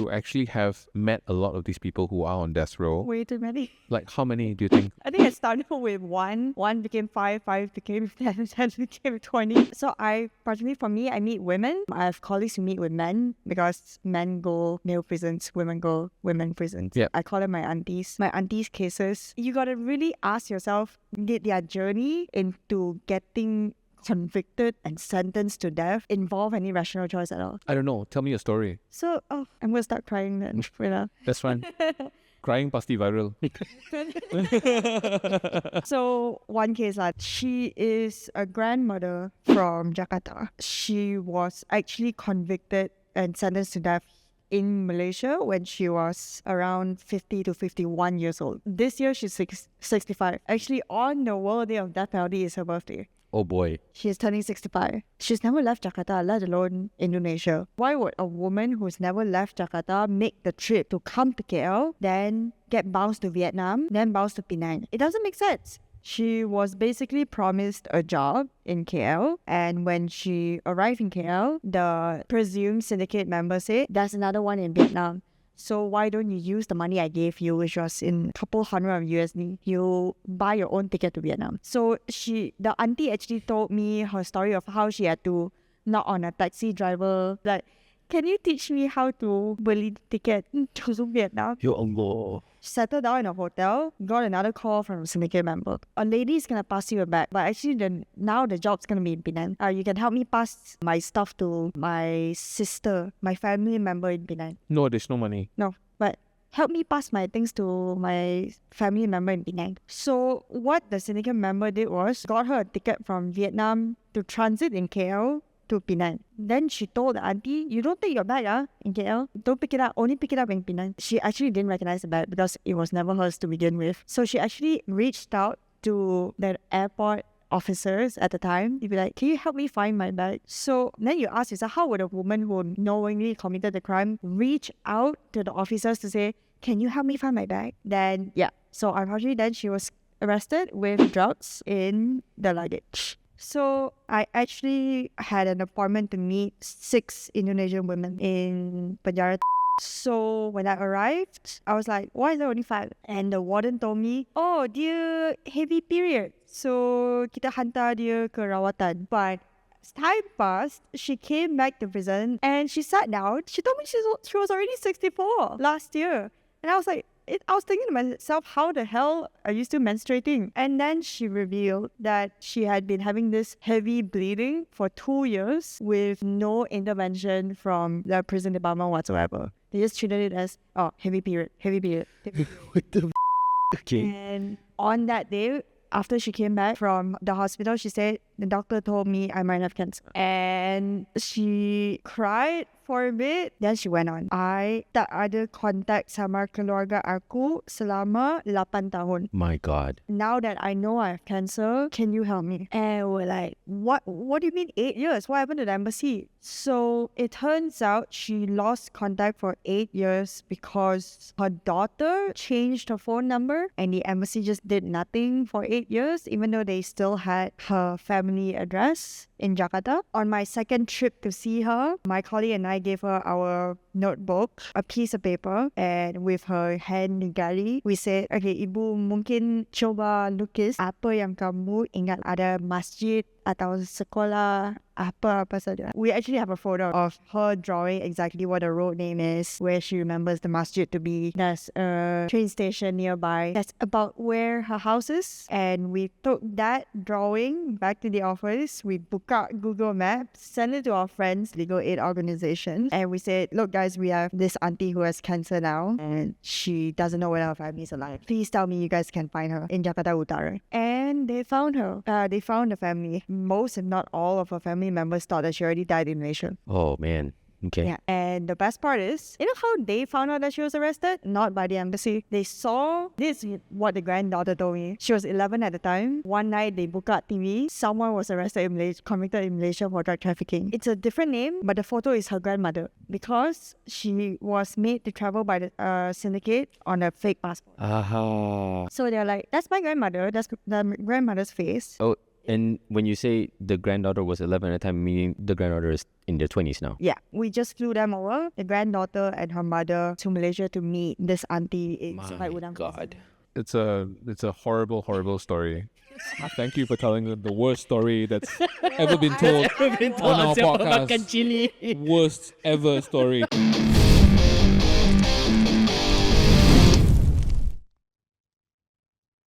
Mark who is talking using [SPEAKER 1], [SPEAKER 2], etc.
[SPEAKER 1] you actually have met a lot of these people who are on death row.
[SPEAKER 2] Way too many.
[SPEAKER 1] Like, how many do you think?
[SPEAKER 2] I think I started with one became five became 10, 10 became 20. So personally, for me, I meet women. I have colleagues who meet with men because men go male prisons, women go women prisons.
[SPEAKER 1] Yeah.
[SPEAKER 2] I call them my aunties. My aunties' cases, you gotta really ask yourself, did their journey into getting convicted and sentenced to death involve any rational choice at all?
[SPEAKER 1] I don't know. Tell me your story.
[SPEAKER 2] So, I'm gonna start crying then.
[SPEAKER 1] That's fine. Crying pasti viral.
[SPEAKER 2] So one case, she is a grandmother from Jakarta. She was actually convicted and sentenced to death in Malaysia when she was around 50 to 51 years old. This year she's 65. Actually, on the World Day of Death Penalty is her birthday.
[SPEAKER 1] Oh boy.
[SPEAKER 2] She's turning 65. She's never left Jakarta, let alone Indonesia. Why would a woman who's never left Jakarta make the trip to come to KL, then get bounced to Vietnam, then bounced to Penang? It doesn't make sense. She was basically promised a job in KL, and when she arrived in KL, the presumed syndicate member said, there's another one in Vietnam. So why don't you use the money I gave you, which was in a couple hundred of USD, you buy your own ticket to Vietnam. So the auntie actually told me her story of how she had to knock on a taxi driver, like, can you teach me how to beli ticket to Vietnam?
[SPEAKER 1] Ya Allah.
[SPEAKER 2] Settled down in a hotel, got another call from a syndicate member. A lady is going to pass you a bag, but actually now the job's going to be in Penang. You can help me pass my stuff to my sister, my family member in Penang.
[SPEAKER 1] No additional money.
[SPEAKER 2] No, but help me pass my things to my family member in Penang. So what the syndicate member did was got her a ticket from Vietnam to transit in KL to Penang. Then she told the auntie, you don't take your bag in KL. Don't pick it up. Only pick it up in Penang. She actually didn't recognize the bag because it was never hers to begin with. So she actually reached out to the airport officers at the time. You'd be like, can you help me find my bag? So then you ask yourself, how would a woman who knowingly committed the crime reach out to the officers to say, can you help me find my bag? Then, yeah. So unfortunately, then she was arrested with drugs in the luggage. So I actually had an appointment to meet 6 Indonesian women in penjara. So when I arrived, I was like, why is there only 5? And the warden told me, oh, dia heavy period. So kita hantar dia ke rawatan. But as time passed, she came back to prison and she sat down. She told me she was already 64 last year. And I was like, I was thinking to myself, how the hell are you still menstruating? And then she revealed that she had been having this heavy bleeding for 2 years with no intervention from the prison department whatsoever. They just treated it as, oh, heavy period.
[SPEAKER 1] What the Okay.
[SPEAKER 2] And on that day, after she came back from the hospital, she said, the doctor told me I might have cancer. And she cried for a bit. Then she went on. I tak ada kontak sama keluarga aku selama 8 tahun.
[SPEAKER 1] My God.
[SPEAKER 2] Now that I know I have cancer, can you help me? And we're like, what do you mean 8 years? What happened to the embassy? So it turns out she lost contact for 8 years because her daughter changed her phone number and the embassy just did nothing for 8 years, even though they still had her family address in Jakarta. On my second trip to see her, my colleague and I gave her our notebook, a piece of paper, and with her hand jari, we said, okay, ibu mungkin coba lukis apa yang kamu ingat, ada masjid atau sekolah, apa saja. We actually have a photo of her drawing exactly what the road name is, where she remembers the masjid to be. There's a train station nearby. That's about where her house is. And we took that drawing back to the office. We booked out Google Maps, sent it to our friends, legal aid organizations, and we said, look guys, we have this auntie who has cancer now and she doesn't know whether her family is alive. Please tell me you guys can find her in Jakarta Utara. And they found her. They found the family. Most, if not all, of her family members thought that she already died in Malaysia.
[SPEAKER 1] Oh, man. Okay.
[SPEAKER 2] Yeah. And the best part is, you know how they found out that she was arrested? Not by the embassy. They saw, this is what the granddaughter told me. She was 11 at the time. One night they booked out TV. Someone was arrested in Malaysia, convicted in Malaysia for drug trafficking. It's a different name, but the photo is her grandmother because she was made to travel by the syndicate on a fake passport.
[SPEAKER 1] Aha.
[SPEAKER 2] So they're like, that's my grandmother. That's the grandmother's face.
[SPEAKER 1] Oh,
[SPEAKER 3] And when you say the granddaughter was 11 at the time, meaning the granddaughter is in their 20s now.
[SPEAKER 2] Yeah, we just flew them over, the granddaughter and her mother, to Malaysia to meet this auntie in Sungai
[SPEAKER 3] My
[SPEAKER 2] Udang.
[SPEAKER 3] God.
[SPEAKER 1] It's a horrible story. Thank you for telling the worst story that's ever been told on our podcast. Worst ever story.